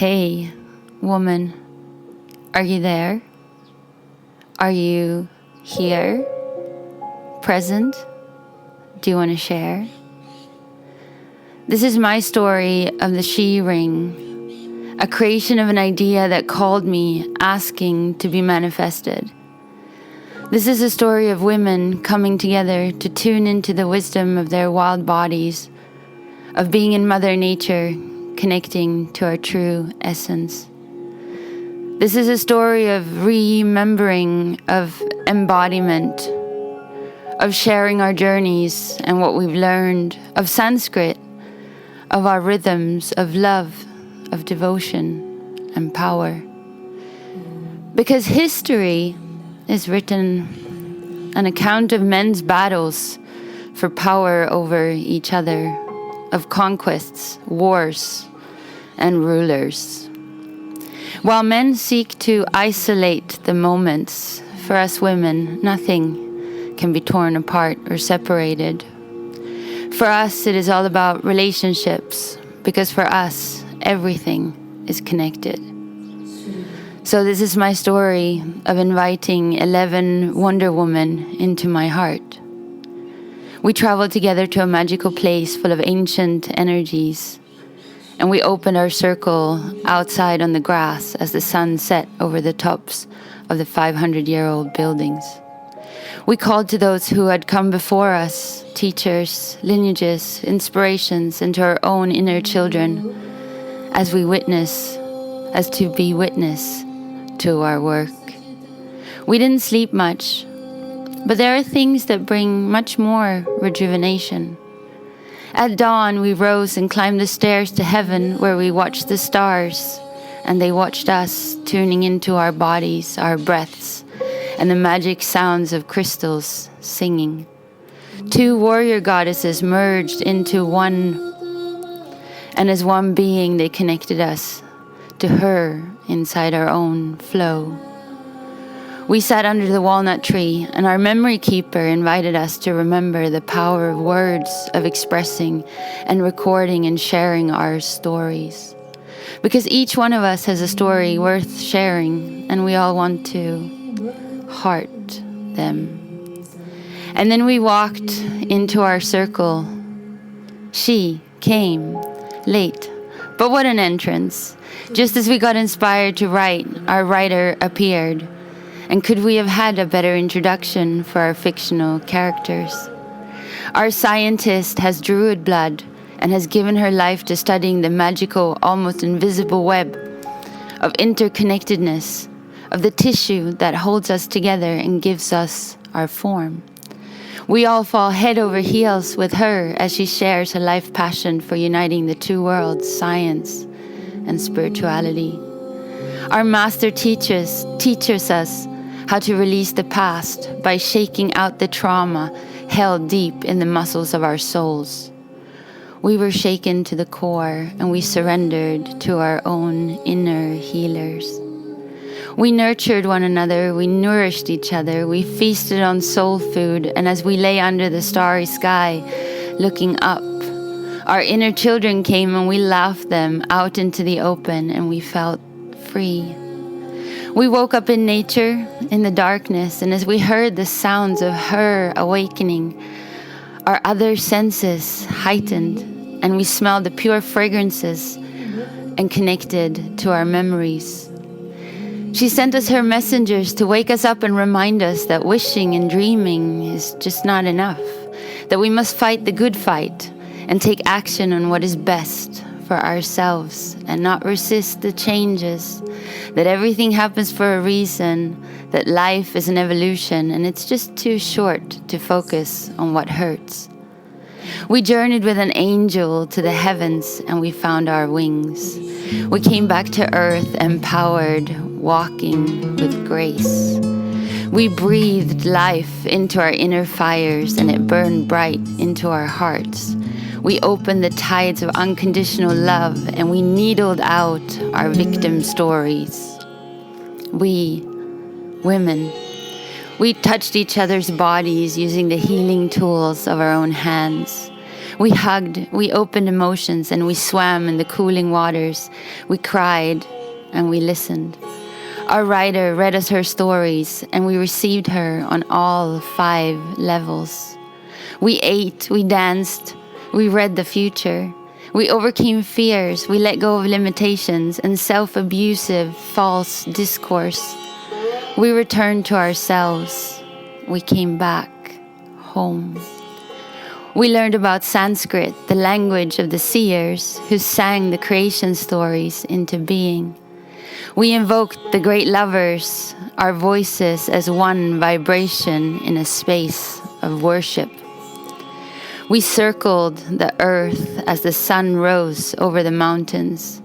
Hey, woman, are you there? Are you here? Present? Do you want to share? This is my story of the SHEring, a creation of an idea that called me, asking to be manifested. This is a story of women coming together to tune into the wisdom of their wild bodies, of being in Mother Nature, connecting to our true essence. This is a story of remembering, of embodiment, of sharing our journeys and what we've learned, of Sanskrit, of our rhythms, of love, of devotion and power. Because history is written an account of men's battles for power over each other, of conquests, wars, and rulers. While men seek to isolate the moments, for us women, nothing can be torn apart or separated. For us, it is all about relationships, because for us, everything is connected. So this is my story of inviting 11 Wonder Women into my heart. We traveled together to a magical place full of ancient energies, and we opened our circle outside on the grass as the sun set over the tops of the 500-year-old buildings. We called to those who had come before us, teachers, lineages, inspirations, and to our own inner children, as to be witness to our work. We didn't sleep much, but there are things that bring much more rejuvenation. At dawn, we rose and climbed the stairs to heaven, where we watched the stars, and they watched us, tuning into our bodies, our breaths, and the magic sounds of crystals singing. 2 warrior goddesses merged into one, and as one being, they connected us to her inside our own flow. We sat under the walnut tree, and our memory keeper invited us to remember the power of words, of expressing and recording and sharing our stories. Because each one of us has a story worth sharing, and we all want to heart them. And then we walked into our circle. She came late, but what an entrance. Just as we got inspired to write, our writer appeared. And could we have had a better introduction for our fictional characters? Our scientist has druid blood and has given her life to studying the magical, almost invisible web of interconnectedness, of the tissue that holds us together and gives us our form. We all fall head over heels with her as she shares her life passion for uniting the 2 worlds, science and spirituality. Our master teaches us how to release the past by shaking out the trauma held deep in the muscles of our souls. We were shaken to the core, and we surrendered to our own inner healers. We nurtured one another, we nourished each other, we feasted on soul food, and as we lay under the starry sky, looking up, our inner children came and we laughed them out into the open, and we felt free. We woke up in nature, in the darkness, and as we heard the sounds of her awakening, our other senses heightened, and we smelled the pure fragrances and connected to our memories. She sent us her messengers to wake us up and remind us that wishing and dreaming is just not enough, that we must fight the good fight and take action on what is best for ourselves and not resist the changes, that everything happens for a reason, that life is an evolution and it's just too short to focus on what hurts. We journeyed with an angel to the heavens and we found our wings. We came back to earth empowered, walking with grace. We breathed life into our inner fires and it burned bright into our hearts. We opened the tides of unconditional love and we needled out our victim stories. We, women, we touched each other's bodies using the healing tools of our own hands. We hugged, we opened emotions, and we swam in the cooling waters. We cried, and we listened. Our writer read us her stories, and we received her on all 5 levels. We ate, we danced, we read the future. We overcame fears, we let go of limitations and self-abusive, false discourse. We returned to ourselves. We came back home. We learned about Sanskrit, the language of the seers who sang the creation stories into being. We invoked the great lovers, our voices as one vibration in a space of worship. We circled the earth as the sun rose over the mountains.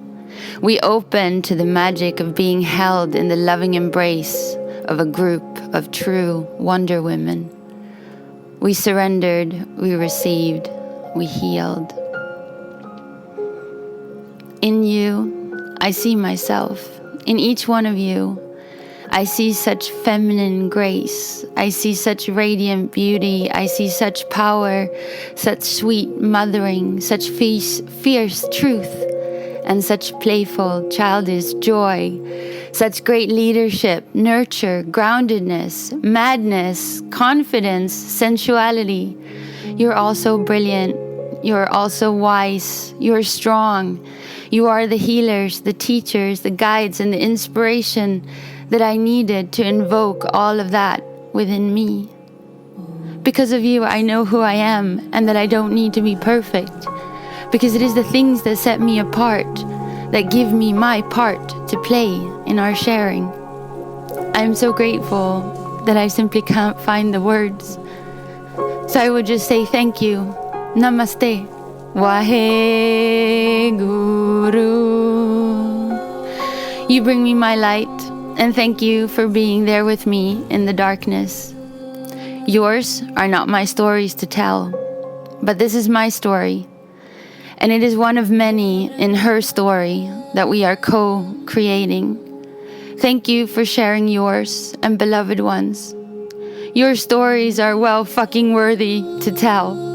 We opened to the magic of being held in the loving embrace of a group of true Wonder Women. We surrendered, we received, we healed. In you, I see myself. In each one of you, I see such feminine grace. I see such radiant beauty. I see such power, such sweet mothering, such fierce truth, and such playful, childish joy, such great leadership, nurture, groundedness, madness, confidence, sensuality. You're also brilliant. You're also wise. You're strong. You are the healers, the teachers, the guides, and the inspiration that I needed to invoke all of that within me. Because of you, I know who I am and that I don't need to be perfect. Because it is the things that set me apart, that give me my part to play in our sharing. I'm so grateful that I simply can't find the words. So I would just say thank you. Namaste. Waheguru. You bring me my light, and thank you for being there with me in the darkness. Yours are not my stories to tell, but this is my story, and it is one of many in her story that we are co-creating. Thank you for sharing yours, and beloved ones. Your stories are well fucking worthy to tell.